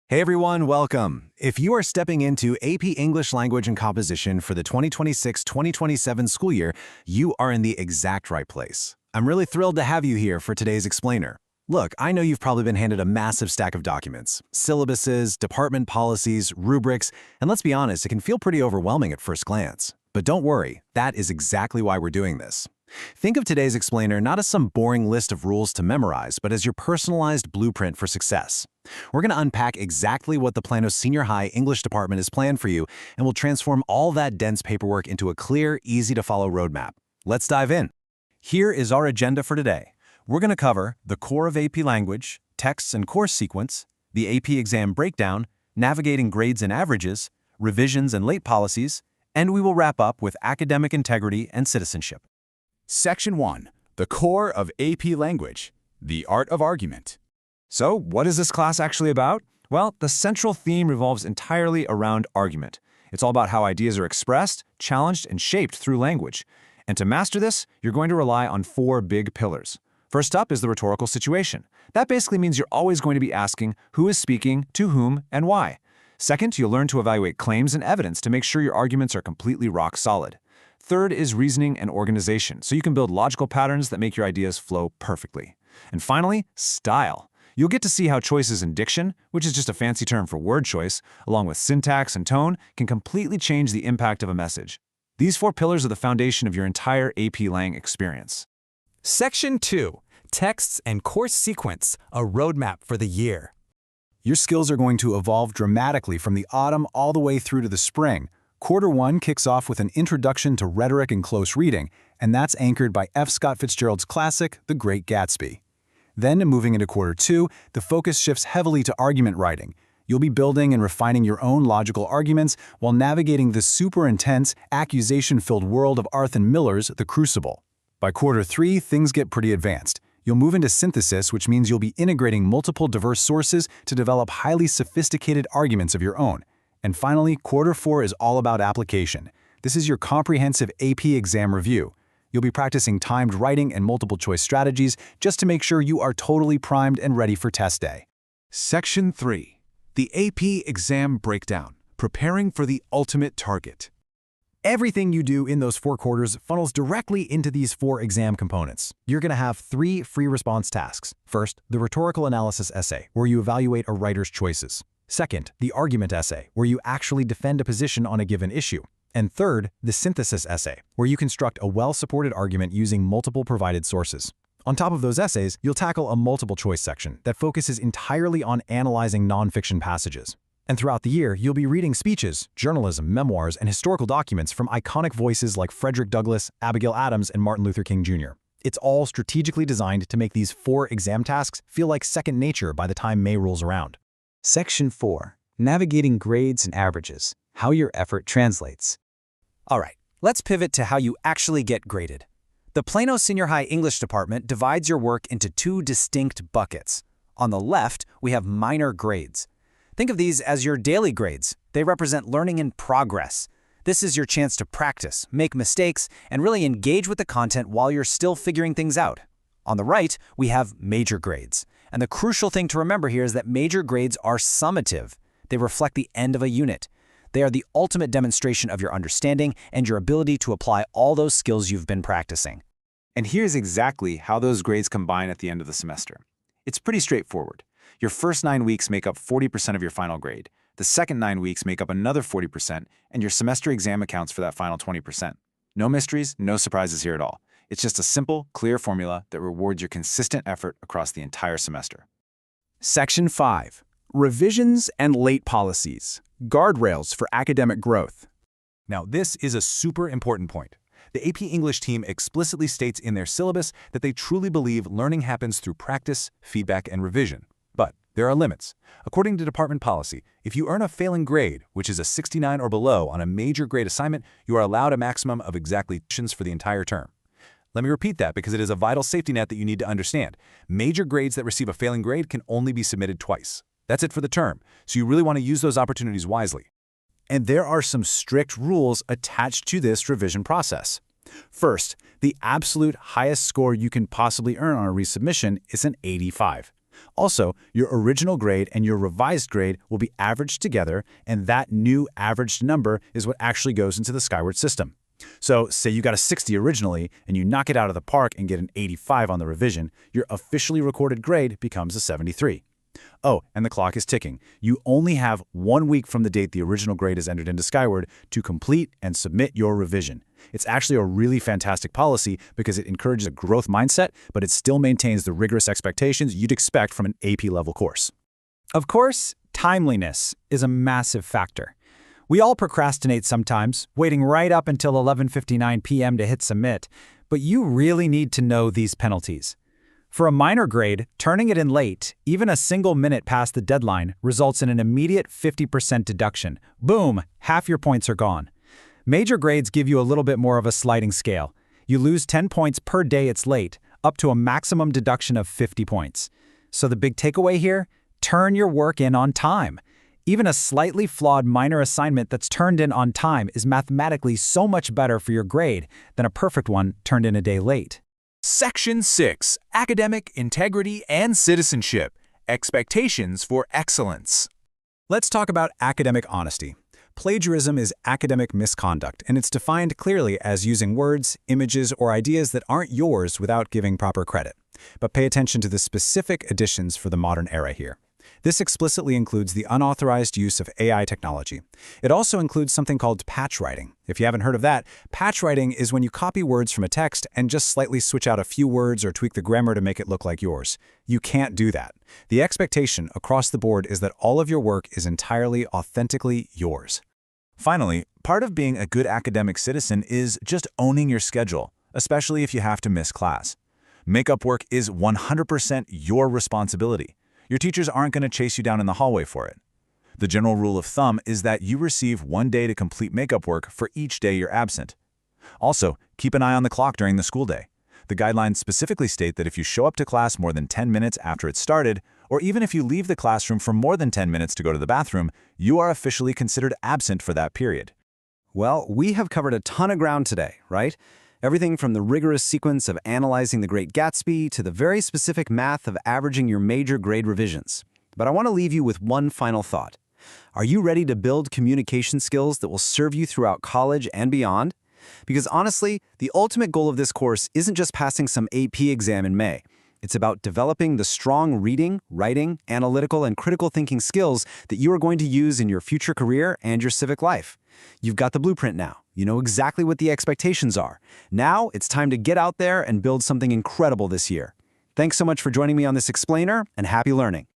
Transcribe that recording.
Hey everyone, welcome. If you are stepping into AP English Language and Composition for the 2026-2027 school year, you are in the exact right place. I'm really thrilled to have you here for today's explainer. Look, I know you've probably been handed a massive stack of documents, syllabuses, department policies, rubrics, and let's be honest, it can feel pretty overwhelming at first glance. But don't worry, that is exactly why we're doing this. Think of today's explainer not as some boring list of rules to memorize, but as your personalized blueprint for success. We're going to unpack exactly what the Plano Senior High English department has planned for you, and we'll transform all that dense paperwork into a clear, easy-to-follow roadmap. Let's dive in. Here is our agenda for today. We're going to cover the core of AP Language, texts and course sequence, the AP exam breakdown, navigating grades and averages, revisions and late policies, and we will wrap up with academic integrity and citizenship. Section 1. The core of AP Language, the art of argument. So, what is this class actually about? Well, the central theme revolves entirely around argument. It's all about how ideas are expressed, challenged, and shaped through language. And to master this, you're going to rely on 4 big pillars. First up is the rhetorical situation. That basically means you're always going to be asking who is speaking, to whom, and why. Second, you'll learn to evaluate claims and evidence to make sure your arguments are completely rock solid. Third is reasoning and organization, so you can build logical patterns that make your ideas flow perfectly. And finally, style. You'll get to see how choices in diction, which is just a fancy term for word choice, along with syntax and tone, can completely change the impact of a message. These 4 pillars are the foundation of your entire AP Lang experience. Section 2. Texts and Course Sequence, a roadmap for the year. Your skills are going to evolve dramatically from the autumn all the way through to the spring. Quarter 1 kicks off with an introduction to rhetoric and close reading, and that's anchored by F. Scott Fitzgerald's classic, The Great Gatsby. Then, moving into Quarter 2, the focus shifts heavily to argument writing. You'll be building and refining your own logical arguments while navigating the super intense, accusation-filled world of Arthur Miller's The Crucible. By Quarter 3, things get pretty advanced. You'll move into synthesis, which means you'll be integrating multiple diverse sources to develop highly sophisticated arguments of your own. And finally, Quarter 4 is all about application. This is your comprehensive AP exam review. You'll be practicing timed writing and multiple-choice strategies just to make sure you are totally primed and ready for test day. Section 3. The AP exam breakdown, preparing for the ultimate target. Everything you do in those 4 quarters funnels directly into these 4 exam components. You're going to have 3 free response tasks. First, the rhetorical analysis essay, where you evaluate a writer's choices. Second, the argument essay, where you actually defend a position on a given issue. And third, the synthesis essay, where you construct a well-supported argument using multiple provided sources. On top of those essays, you'll tackle a multiple-choice section that focuses entirely on analyzing nonfiction passages. And throughout the year, you'll be reading speeches, journalism, memoirs, and historical documents from iconic voices like Frederick Douglass, Abigail Adams, and Martin Luther King Jr. It's all strategically designed to make these 4 exam tasks feel like second nature by the time May rolls around. Section 4. Navigating Grades and Averages, How Your Effort Translates. All right, let's pivot to how you actually get graded. The Plano Senior High English department divides your work into 2 distinct buckets. On the left, we have minor grades. Think of these as your daily grades. They represent learning in progress. This is your chance to practice, make mistakes, and really engage with the content while you're still figuring things out. On the right, we have major grades. And the crucial thing to remember here is that major grades are summative. They reflect the end of a unit. They are the ultimate demonstration of your understanding and your ability to apply all those skills you've been practicing. And here's exactly how those grades combine at the end of the semester. It's pretty straightforward. Your first 9 weeks make up 40% of your final grade. The second 9 weeks make up another 40%, and your semester exam accounts for that final 20%. No mysteries, no surprises here at all. It's just a simple, clear formula that rewards your consistent effort across the entire semester. Section 5. Revisions and late policies, guardrails for academic growth. Now, this is a super important point. The AP English team explicitly states in their syllabus that they truly believe learning happens through practice, feedback, and revision. But there are limits. According to department policy, if you earn a failing grade, which is a 69 or below on a major grade assignment, you are allowed a maximum of exactly 2 for the entire term. Let me repeat that because it is a vital safety net that you need to understand. Major grades that receive a failing grade can only be submitted twice. That's it for the term, so you really want to use those opportunities wisely. And there are some strict rules attached to this revision process. First, the absolute highest score you can possibly earn on a resubmission is an 85. Also, your original grade and your revised grade will be averaged together, and that new averaged number is what actually goes into the Skyward system. So, say you got a 60 originally, and you knock it out of the park and get an 85 on the revision, your officially recorded grade becomes a 73. Oh, and the clock is ticking. You only have 1 week from the date the original grade is entered into Skyward to complete and submit your revision. It's actually a really fantastic policy because it encourages a growth mindset, but it still maintains the rigorous expectations you'd expect from an AP-level course. Of course, timeliness is a massive factor. We all procrastinate sometimes, waiting right up until 11:59 p.m. to hit submit, but you really need to know these penalties. For a minor grade, turning it in late, even a single minute past the deadline, results in an immediate 50% deduction. Boom, half your points are gone. Major grades give you a little bit more of a sliding scale. You lose 10 points per day it's late, up to a maximum deduction of 50 points. So the big takeaway here? Turn your work in on time. Even a slightly flawed minor assignment that's turned in on time is mathematically so much better for your grade than a perfect one turned in a day late. Section 6. Academic Integrity and Citizenship. Expectations for Excellence. Let's talk about academic honesty. Plagiarism is academic misconduct, and it's defined clearly as using words, images, or ideas that aren't yours without giving proper credit. But pay attention to the specific additions for the modern era here. This explicitly includes the unauthorized use of AI technology. It also includes something called patch writing. If you haven't heard of that, patch writing is when you copy words from a text and just slightly switch out a few words or tweak the grammar to make it look like yours. You can't do that. The expectation across the board is that all of your work is entirely, authentically yours. Finally, part of being a good academic citizen is just owning your schedule, especially if you have to miss class. Makeup work is 100% your responsibility. Your teachers aren't going to chase you down in the hallway for it. The general rule of thumb is that you receive 1 day to complete makeup work for each day you're absent. Also, keep an eye on the clock during the school day. The guidelines specifically state that if you show up to class more than 10 minutes after it started, or even if you leave the classroom for more than 10 minutes to go to the bathroom, you are officially considered absent for that period. Well, we have covered a ton of ground today, right? Everything from the rigorous sequence of analyzing The Great Gatsby to the very specific math of averaging your major grade revisions. But I want to leave you with one final thought. Are you ready to build communication skills that will serve you throughout college and beyond? Because honestly, the ultimate goal of this course isn't just passing some AP exam in May. It's about developing the strong reading, writing, analytical, and critical thinking skills that you are going to use in your future career and your civic life. You've got the blueprint now. You know exactly what the expectations are. Now it's time to get out there and build something incredible this year. Thanks so much for joining me on this explainer, and happy learning.